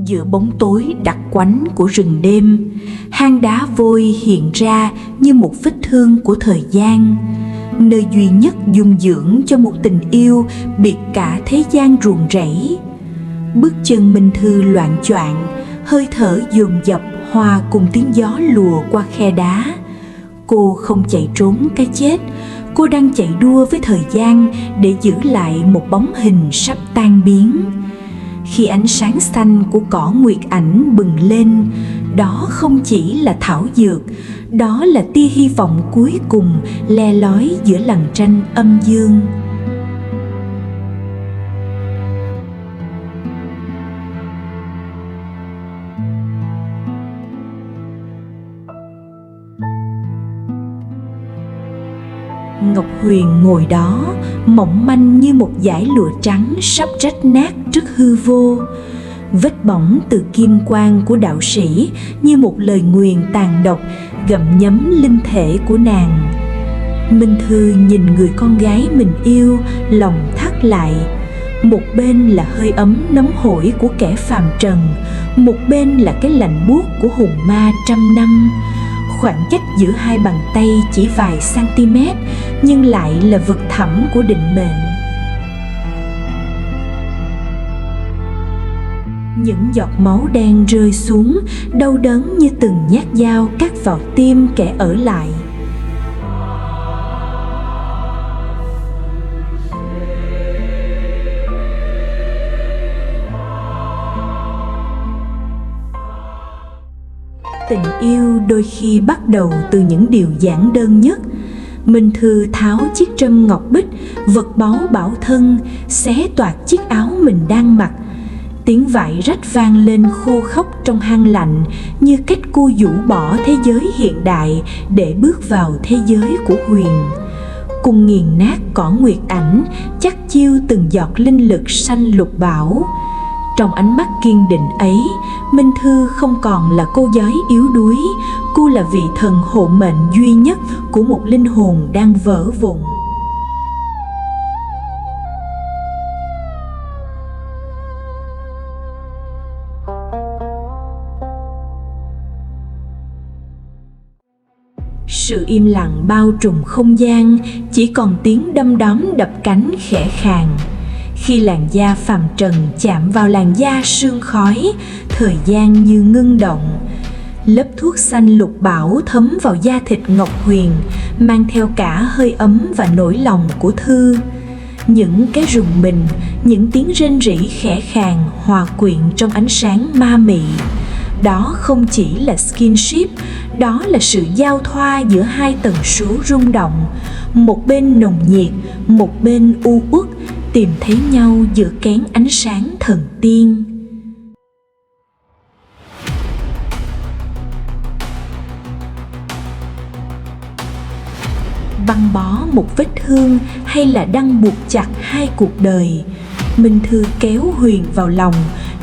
Giữa bóng tối đặc quánh của rừng đêm, hang đá vôi hiện ra như một vết thương của thời gian, nơi duy nhất dung dưỡng cho một tình yêu biệt cả thế gian ruồng rẫy. Bước chân Minh Thư loạng choạng, hơi thở dồn dập hòa cùng tiếng gió lùa qua khe đá. Cô không chạy trốn cái chết, cô đang chạy đua với thời gian để giữ lại một bóng hình sắp tan biến. Khi ánh sáng xanh của cỏ nguyệt ảnh bừng lên, đó không chỉ là thảo dược, đó là tia hy vọng cuối cùng le lói giữa lằn tranh âm dương. Ngọc Huyền ngồi đó, mỏng manh như một dải lụa trắng sắp rách nát trước hư vô. Vết bỏng từ kim quang của đạo sĩ như một lời nguyền tàn độc gặm nhấm linh thể của nàng. Minh Thư nhìn người con gái mình yêu, lòng thắt lại. Một bên là hơi ấm nóng hổi của kẻ phàm trần, một bên là cái lạnh buốt của hồn ma trăm năm. Khoảng cách giữa hai bàn tay chỉ vài cm, nhưng lại là vực thẳm của định mệnh. Những giọt máu đen rơi xuống, đau đớn như từng nhát dao cắt vào tim kẻ ở lại. Tình yêu đôi khi bắt đầu từ những điều giản đơn nhất. Minh Thư tháo chiếc trâm ngọc bích, vật báu bảo thân, xé toạc chiếc áo mình đang mặc. Tiếng vải rách vang lên khô khốc trong hang lạnh, như cách cô rũ bỏ thế giới hiện đại để bước vào thế giới của huyền. Cùng nghiền nát cỏ nguyệt ảnh, chắc chiêu từng giọt linh lực xanh lục bảo. Trong ánh mắt kiên định ấy, Minh Thư không còn là cô gái yếu đuối, cô là vị thần hộ mệnh duy nhất của một linh hồn đang vỡ vụn. Sự im lặng bao trùm không gian, chỉ còn tiếng đom đóm đập cánh khẽ khàng. Khi làn da phàm trần chạm vào làn da sương khói, thời gian như ngưng động. Lớp thuốc xanh lục bảo thấm vào da thịt Ngọc Huyền, mang theo cả hơi ấm và nỗi lòng của Thư. Những cái rùng mình, những tiếng rên rỉ khẽ khàng hòa quyện trong ánh sáng ma mị. Đó không chỉ là skinship, đó là sự giao thoa giữa hai tần số rung động. Một bên nồng nhiệt, một bên u uất, tìm thấy nhau giữa kén ánh sáng thần tiên. Băng bó một vết thương hay là đang buộc chặt hai cuộc đời. Minh Thư kéo Huyền vào lòng,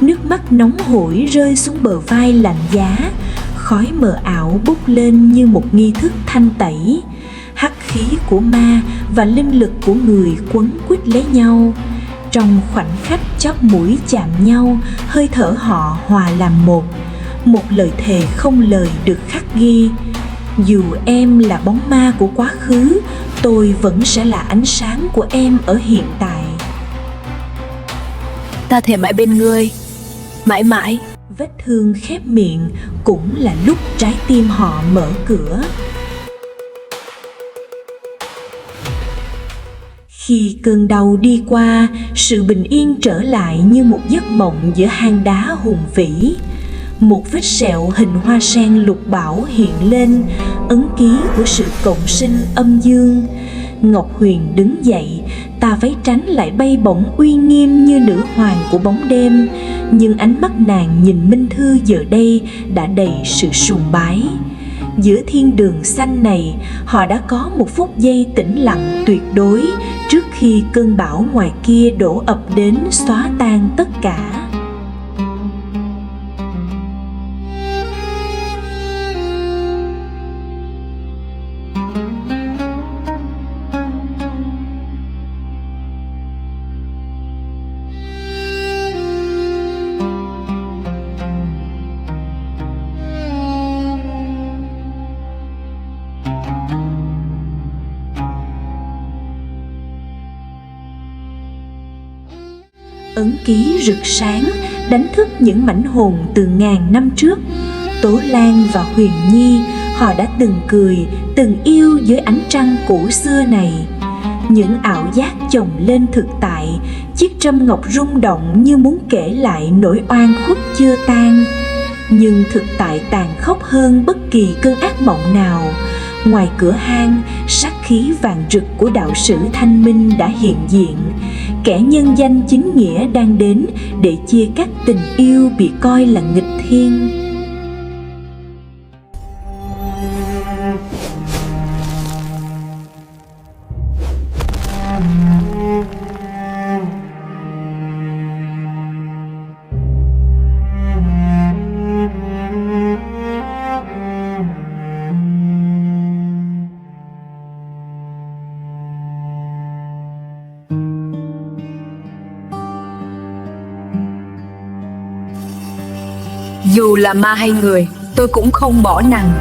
nước mắt nóng hổi rơi xuống bờ vai lạnh giá. Khói mờ ảo bốc lên như một nghi thức thanh tẩy. Hắc khí của ma và linh lực của người quấn quýt lấy nhau. Trong khoảnh khắc chóp mũi chạm nhau, hơi thở họ hòa làm một. Một lời thề không lời được khắc ghi. Dù em là bóng ma của quá khứ, tôi vẫn sẽ là ánh sáng của em ở hiện tại. Ta thề mãi bên ngươi, mãi mãi. Vết thương khép miệng cũng là lúc trái tim họ mở cửa. Khi cơn đau đi qua, sự bình yên trở lại như một giấc mộng giữa hang đá hùng vĩ. Một vết sẹo hình hoa sen lục bảo hiện lên, ấn ký của sự cộng sinh âm dương. Ngọc Huyền đứng dậy, tà váy trắng lại bay bổng uy nghiêm như nữ hoàng của bóng đêm. Nhưng ánh mắt nàng nhìn Minh Thư giờ đây đã đầy sự sùng bái. Giữa thiên đường xanh này, họ đã có một phút giây tĩnh lặng tuyệt đối trước khi cơn bão ngoài kia đổ ập đến xóa tan tất cả. ấn ký rực sáng đánh thức những mảnh hồn từ ngàn năm trước. Tố Lan và Huyền Nhi, họ đã từng cười, từng yêu dưới ánh trăng cổ xưa này. Những ảo giác chồng lên thực tại, chiếc trâm ngọc rung động như muốn kể lại nỗi oan khuất chưa tan. Nhưng thực tại tàn khốc hơn bất kỳ cơn ác mộng nào. Ngoài cửa hang, sát khí vàng rực của đạo sử Thanh Minh đã hiện diện. Kẻ nhân danh chính nghĩa đang đến để chia cắt tình yêu bị coi là nghịch thiên. Dù là ma hay người, tôi cũng không bỏ nàng.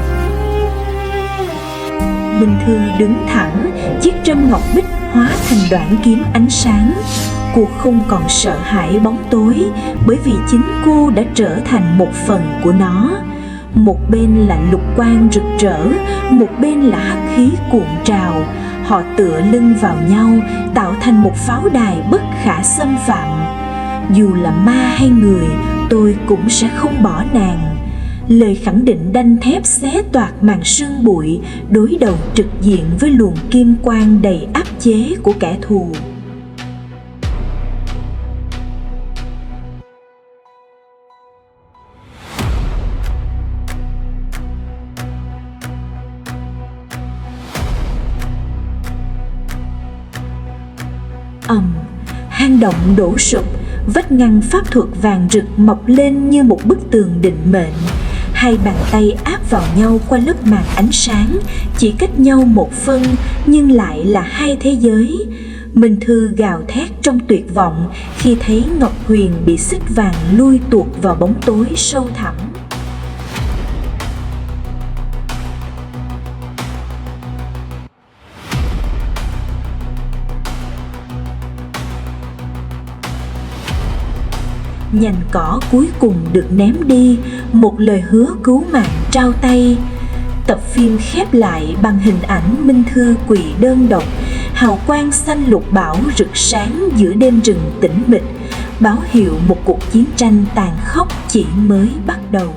Minh Thư đứng thẳng, chiếc trâm ngọc bích hóa thành đoạn kiếm ánh sáng. Cô không còn sợ hãi bóng tối, bởi vì chính cô đã trở thành một phần của nó. Một bên là lục quang rực rỡ, một bên là hắc khí cuộn trào. Họ tựa lưng vào nhau, tạo thành một pháo đài bất khả xâm phạm. Dù là ma hay người, tôi cũng sẽ không bỏ nàng. Lời khẳng định đanh thép xé toạc màn sương bụi, đối đầu trực diện với luồng kim quang đầy áp chế của kẻ thù. Hang động đổ sụp, vách ngăn pháp thuật vàng rực mọc lên như một bức tường định mệnh. Hai bàn tay áp vào nhau qua lớp màn ánh sáng, chỉ cách nhau một phân nhưng lại là hai thế giới. Minh Thư gào thét trong tuyệt vọng khi thấy Ngọc Huyền bị xích vàng lui tuột vào bóng tối sâu thẳm. Nhành cỏ cuối cùng được ném đi, một lời hứa cứu mạng trao tay. Tập phim khép lại bằng hình ảnh Minh Thư quỳ đơn độc, hào quang xanh lục bảo rực sáng giữa đêm rừng tĩnh mịch, báo hiệu một cuộc chiến tranh tàn khốc chỉ mới bắt đầu.